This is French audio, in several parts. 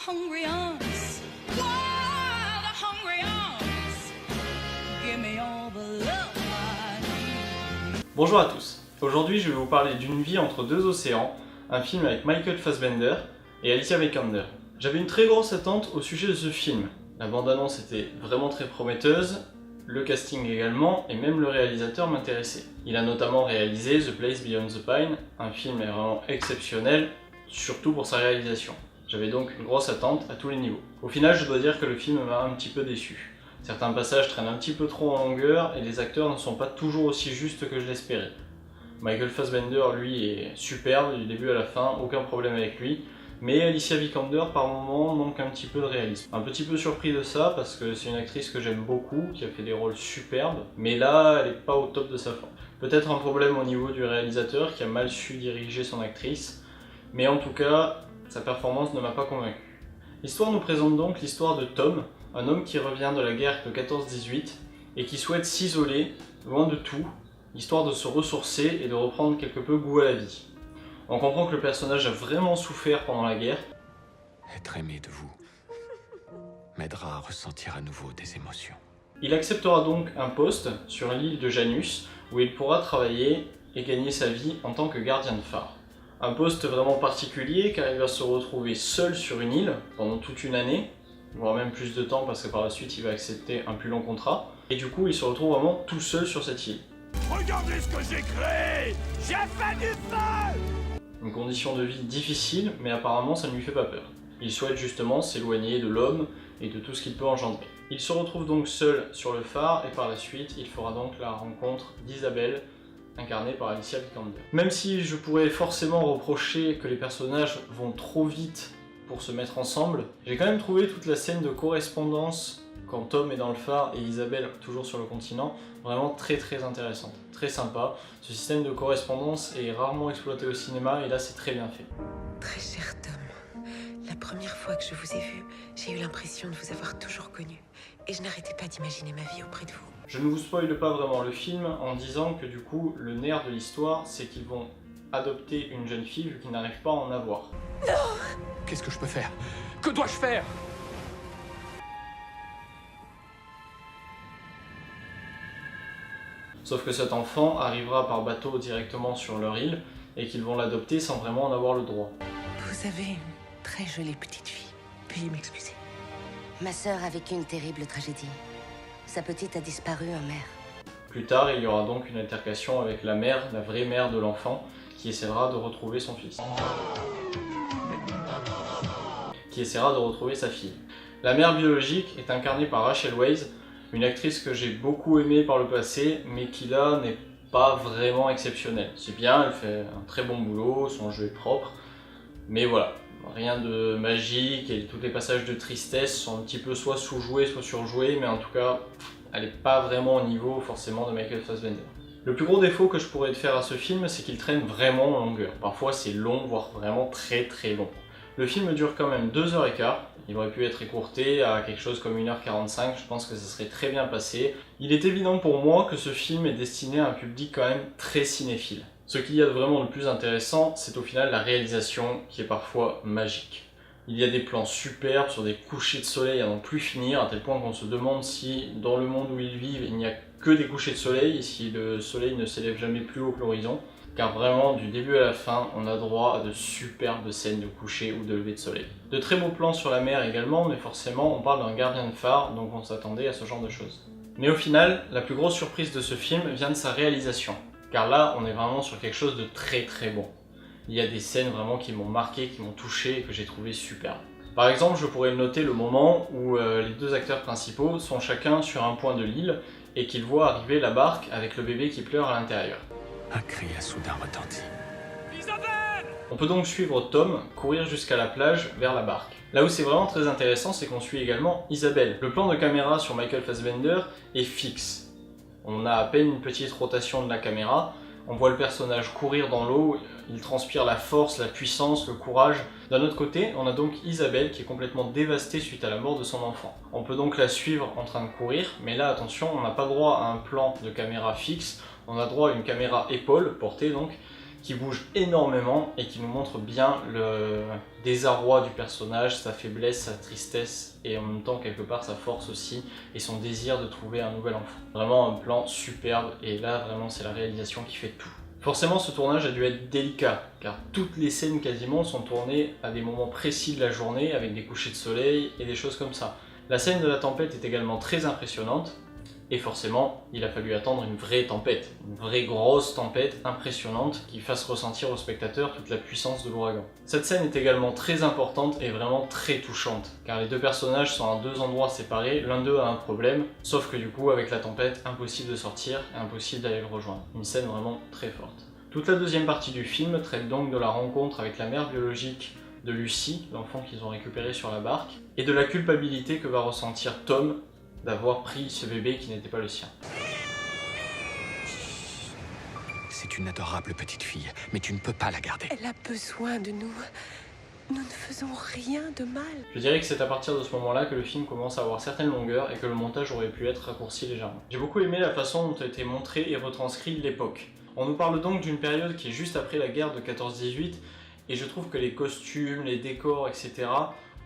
hungry arms, wild, hungry arms. Give me all the love I need. Bonjour à tous, aujourd'hui je vais vous parler d'Une vie entre deux océans, un film avec Michael Fassbender et Alicia Vikander. J'avais une très grosse attente au sujet de ce film. La bande-annonce était vraiment très prometteuse, le casting également, et même le réalisateur m'intéressait. Il a notamment réalisé The Place Beyond the Pine, un film vraiment exceptionnel, surtout pour sa réalisation. J'avais donc une grosse attente à tous les niveaux. Au final, je dois dire que le film m'a un petit peu déçu. Certains passages traînent un petit peu trop en longueur et les acteurs ne sont pas toujours aussi justes que je l'espérais. Michael Fassbender, lui, est superbe du début à la fin, aucun problème avec lui. Mais Alicia Vikander, par moments, manque un petit peu de réalisme. Un petit peu surpris de ça, parce que c'est une actrice que j'aime beaucoup, qui a fait des rôles superbes, mais là, elle n'est pas au top de sa forme. Peut-être un problème au niveau du réalisateur, qui a mal su diriger son actrice, mais en tout cas, sa performance ne m'a pas convaincu. L'histoire nous présente donc l'histoire de Tom, un homme qui revient de la guerre de 14-18, et qui souhaite s'isoler, loin de tout, histoire de se ressourcer et de reprendre quelque peu goût à la vie. On comprend que le personnage a vraiment souffert pendant la guerre. Être aimé de vous m'aidera à ressentir à nouveau des émotions. Il acceptera donc un poste sur l'île de Janus où il pourra travailler et gagner sa vie en tant que gardien de phare. Un poste vraiment particulier car il va se retrouver seul sur une île pendant toute une année, voire même plus de temps parce que par la suite il va accepter un plus long contrat. Et du coup il se retrouve vraiment tout seul sur cette île. Regardez ce que j'ai créé! J'ai fait du feu! Une condition de vie difficile, mais apparemment ça ne lui fait pas peur. Il souhaite justement s'éloigner de l'homme et de tout ce qu'il peut engendrer. Il se retrouve donc seul sur le phare et par la suite il fera donc la rencontre d'Isabelle, incarnée par Alicia Vikander. Même si je pourrais forcément reprocher que les personnages vont trop vite pour se mettre ensemble, j'ai quand même trouvé toute la scène de correspondance quand Tom est dans le phare et Isabelle toujours sur le continent, vraiment très intéressante, très sympa. Ce système de correspondance est rarement exploité au cinéma et là c'est très bien fait. Très cher Tom, la première fois que je vous ai vu, j'ai eu l'impression de vous avoir toujours connu. Et je n'arrêtais pas d'imaginer ma vie auprès de vous. Je ne vous spoile pas vraiment le film en disant que du coup, le nerf de l'histoire, c'est qu'ils vont adopter une jeune fille vu qu'ils n'arrivent pas à en avoir. Qu'est-ce que je peux faire? Que dois-je faire? Sauf que cet enfant arrivera par bateau directement sur leur île et qu'ils vont l'adopter sans vraiment en avoir le droit. Vous avez une très jolie petite fille. Veuillez m'excuser. Ma sœur a vécu une terrible tragédie. Sa petite a disparu en mer. Plus tard, il y aura donc une altercation avec la mère, la vraie mère de l'enfant, qui essaiera de retrouver son fils. Qui essaiera de retrouver sa fille. La mère biologique est incarnée par Rachel Weisz, une actrice que j'ai beaucoup aimée par le passé, mais qui là n'est pas vraiment exceptionnelle. C'est bien, elle fait un très bon boulot, son jeu est propre, mais voilà, rien de magique et tous les passages de tristesse sont un petit peu soit sous-joués, soit surjoués, mais en tout cas, elle n'est pas vraiment au niveau forcément de Michael Fassbender. Le plus gros défaut que je pourrais faire à ce film, c'est qu'il traîne vraiment en longueur. Parfois c'est long, voire vraiment très long. Le film dure quand même 2h15, il aurait pu être écourté à quelque chose comme 1h45, je pense que ça serait très bien passé. Il est évident pour moi que ce film est destiné à un public quand même très cinéphile. Ce qu'il y a de vraiment le plus intéressant, c'est au final la réalisation qui est parfois magique. Il y a des plans superbes sur des couchers de soleil à n'en plus finir, à tel point qu'on se demande si dans le monde où ils vivent, il n'y a que des couchers de soleil, et si le soleil ne s'élève jamais plus haut que l'horizon. Car vraiment, du début à la fin, on a droit à de superbes scènes de coucher ou de lever de soleil. De très beaux plans sur la mer également, mais forcément, on parle d'un gardien de phare, donc on s'attendait à ce genre de choses. Mais au final, la plus grosse surprise de ce film vient de sa réalisation. Car là, on est vraiment sur quelque chose de très bon. Il y a des scènes vraiment qui m'ont marqué, qui m'ont touché et que j'ai trouvé superbes. Par exemple, je pourrais noter le moment où les deux acteurs principaux sont chacun sur un point de l'île et qu'ils voient arriver la barque avec le bébé qui pleure à l'intérieur. Un cri a soudain retenti. Isabelle! On peut donc suivre Tom courir jusqu'à la plage vers la barque. Là où c'est vraiment très intéressant, c'est qu'on suit également Isabelle. Le plan de caméra sur Michael Fassbender est fixe. On a à peine une petite rotation de la caméra, on voit le personnage courir dans l'eau, il transpire la force, la puissance, le courage. D'un autre côté, on a donc Isabelle qui est complètement dévastée suite à la mort de son enfant. On peut donc la suivre en train de courir, mais là attention, on n'a pas droit à un plan de caméra fixe, on a droit à une caméra épaule, portée donc, qui bouge énormément et qui nous montre bien le désarroi du personnage, sa faiblesse, sa tristesse et en même temps quelque part sa force aussi et son désir de trouver un nouvel enfant. Vraiment un plan superbe et là vraiment c'est la réalisation qui fait tout. Forcément ce tournage a dû être délicat car toutes les scènes quasiment sont tournées à des moments précis de la journée avec des couchers de soleil et des choses comme ça. La scène de la tempête est également très impressionnante. Et forcément, il a fallu attendre une vraie tempête, une vraie grosse tempête impressionnante qui fasse ressentir au spectateur toute la puissance de l'ouragan. Cette scène est également très importante et vraiment très touchante, car les deux personnages sont à deux endroits séparés, l'un d'eux a un problème, sauf que du coup, avec la tempête, impossible de sortir et impossible d'aller le rejoindre. Une scène vraiment très forte. Toute la deuxième partie du film traite donc de la rencontre avec la mère biologique de Lucy, l'enfant qu'ils ont récupéré sur la barque, et de la culpabilité que va ressentir Tom d'avoir pris ce bébé qui n'était pas le sien. C'est une adorable petite fille, mais tu ne peux pas la garder. Elle a besoin de nous. Nous ne faisons rien de mal. Je dirais que c'est à partir de ce moment-là que le film commence à avoir certaines longueurs et que le montage aurait pu être raccourci légèrement. J'ai beaucoup aimé la façon dont a été montré et retranscrit l'époque. On nous parle donc d'une période qui est juste après la guerre de 14-18 et je trouve que les costumes, les décors, etc.,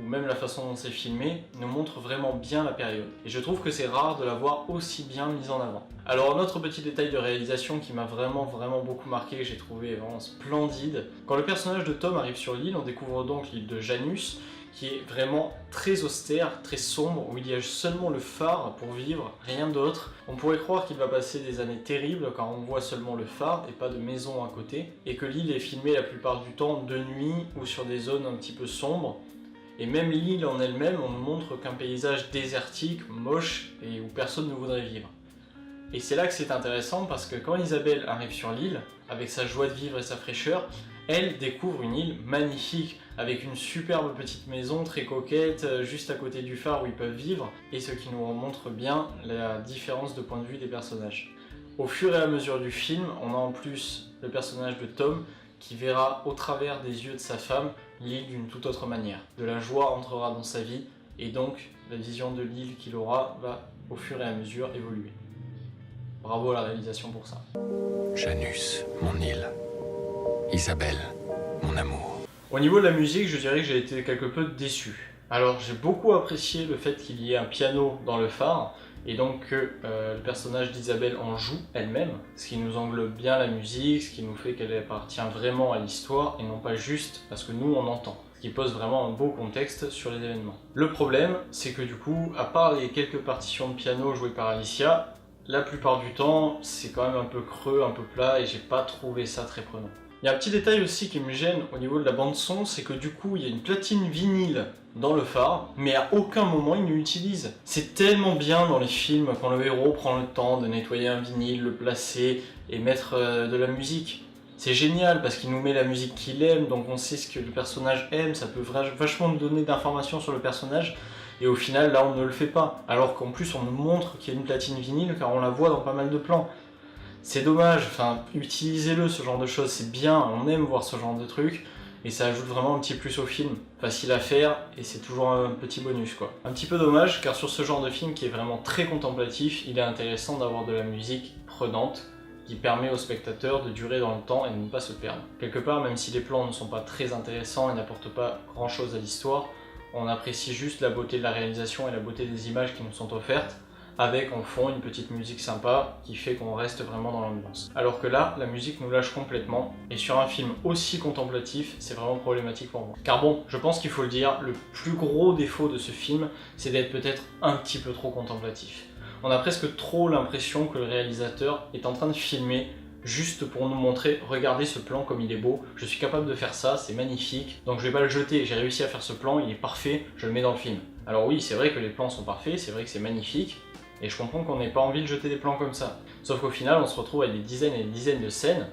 ou même la façon dont c'est filmé, nous montre vraiment bien la période. Et je trouve que c'est rare de la voir aussi bien mise en avant. Alors un autre petit détail de réalisation qui m'a vraiment beaucoup marqué, que j'ai trouvé vraiment splendide. Quand le personnage de Tom arrive sur l'île, on découvre donc l'île de Janus, qui est vraiment très austère, très sombre, où il y a seulement le phare pour vivre, rien d'autre. On pourrait croire qu'il va passer des années terribles quand on voit seulement le phare et pas de maison à côté, et que l'île est filmée la plupart du temps de nuit ou sur des zones un petit peu sombres. Et même l'île en elle-même, on ne montre qu'un paysage désertique, moche, et où personne ne voudrait vivre. Et c'est là que c'est intéressant parce que quand Isabelle arrive sur l'île, avec sa joie de vivre et sa fraîcheur, elle découvre une île magnifique, avec une superbe petite maison très coquette, juste à côté du phare où ils peuvent vivre, et ce qui nous montre bien la différence de point de vue des personnages. Au fur et à mesure du film, on a en plus le personnage de Tom, qui verra au travers des yeux de sa femme l'île d'une toute autre manière. De la joie entrera dans sa vie et donc la vision de l'île qu'il aura va au fur et à mesure évoluer. Bravo à la réalisation pour ça. Janus, mon île. Isabelle, mon amour. Au niveau de la musique, je dirais que j'ai été quelque peu déçu. Alors j'ai beaucoup apprécié le fait qu'il y ait un piano dans le phare, et donc que le personnage d'Isabelle en joue elle-même, ce qui nous englobe bien la musique, ce qui nous fait qu'elle appartient vraiment à l'histoire et non pas juste parce que nous on entend, ce qui pose vraiment un beau contexte sur les événements. Le problème, c'est que du coup, à part les quelques partitions de piano jouées par Alicia, la plupart du temps c'est quand même un peu creux, un peu plat et j'ai pas trouvé ça très prenant. Il y a un petit détail aussi qui me gêne au niveau de la bande son, c'est que du coup il y a une platine vinyle dans le phare, mais à aucun moment il ne l'utilise. C'est tellement bien dans les films quand le héros prend le temps de nettoyer un vinyle, le placer et mettre de la musique. C'est génial parce qu'il nous met la musique qu'il aime, donc on sait ce que le personnage aime, ça peut vachement nous donner d'informations sur le personnage. Et au final là on ne le fait pas, alors qu'en plus on nous montre qu'il y a une platine vinyle car on la voit dans pas mal de plans. C'est dommage, enfin, utilisez-le ce genre de choses, c'est bien, on aime voir ce genre de trucs, et ça ajoute vraiment un petit plus au film. Facile à faire, et c'est toujours un petit bonus quoi. Un petit peu dommage, car sur ce genre de film qui est vraiment très contemplatif, il est intéressant d'avoir de la musique prenante, qui permet au spectateur de durer dans le temps et de ne pas se perdre. Quelque part, même si les plans ne sont pas très intéressants et n'apportent pas grand chose à l'histoire, on apprécie juste la beauté de la réalisation et la beauté des images qui nous sont offertes, avec en fond une petite musique sympa qui fait qu'on reste vraiment dans l'ambiance. Alors que là, la musique nous lâche complètement, et sur un film aussi contemplatif, c'est vraiment problématique pour moi. Car bon, je pense qu'il faut le dire, le plus gros défaut de ce film, c'est d'être peut-être un petit peu trop contemplatif. On a presque trop l'impression que le réalisateur est en train de filmer juste pour nous montrer, regardez ce plan comme il est beau, je suis capable de faire ça, c'est magnifique, donc je vais pas le jeter, j'ai réussi à faire ce plan, il est parfait, je le mets dans le film. Alors oui, c'est vrai que les plans sont parfaits, c'est vrai que c'est magnifique, et je comprends qu'on n'ait pas envie de jeter des plans comme ça. Sauf qu'au final, on se retrouve avec des dizaines et des dizaines de scènes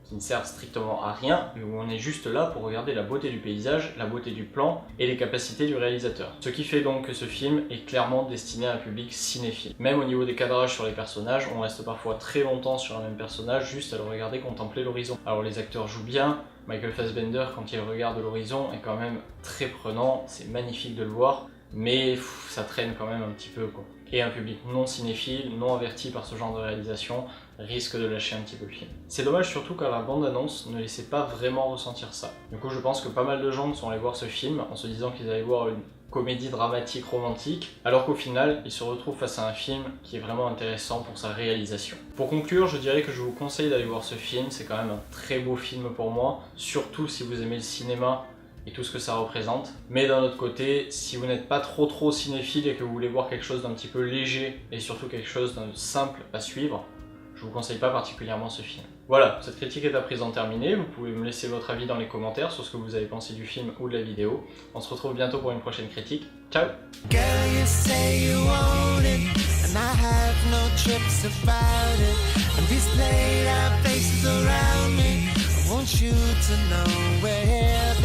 qui ne servent strictement à rien, mais où on est juste là pour regarder la beauté du paysage, la beauté du plan et les capacités du réalisateur. Ce qui fait donc que ce film est clairement destiné à un public cinéphile. Même au niveau des cadrages sur les personnages, on reste parfois très longtemps sur un même personnage juste à le regarder contempler l'horizon. Alors les acteurs jouent bien, Michael Fassbender quand il regarde l'horizon est quand même très prenant, c'est magnifique de le voir, mais ça traîne quand même un petit peu quoi. et un public non cinéphile, non averti par ce genre de réalisation, risque de lâcher un petit peu le film. C'est dommage surtout car la bande-annonce ne laissait pas vraiment ressentir ça. Du coup je pense que pas mal de gens sont allés voir ce film en se disant qu'ils allaient voir une comédie dramatique romantique, alors qu'au final, ils se retrouvent face à un film qui est vraiment intéressant pour sa réalisation. Pour conclure, je dirais que je vous conseille d'aller voir ce film, c'est quand même un très beau film pour moi, surtout si vous aimez le cinéma et tout ce que ça représente. Mais d'un autre côté, si vous n'êtes pas trop cinéphile et que vous voulez voir quelque chose d'un petit peu léger et surtout quelque chose de simple à suivre, je vous conseille pas particulièrement ce film. Voilà, cette critique est à présent terminée, vous pouvez me laisser votre avis dans les commentaires sur ce que vous avez pensé du film ou de la vidéo. On se retrouve bientôt pour une prochaine critique. Ciao! Girl, you say you want it, and I have no trips about it. And these laid out faces around me, I want you to know where they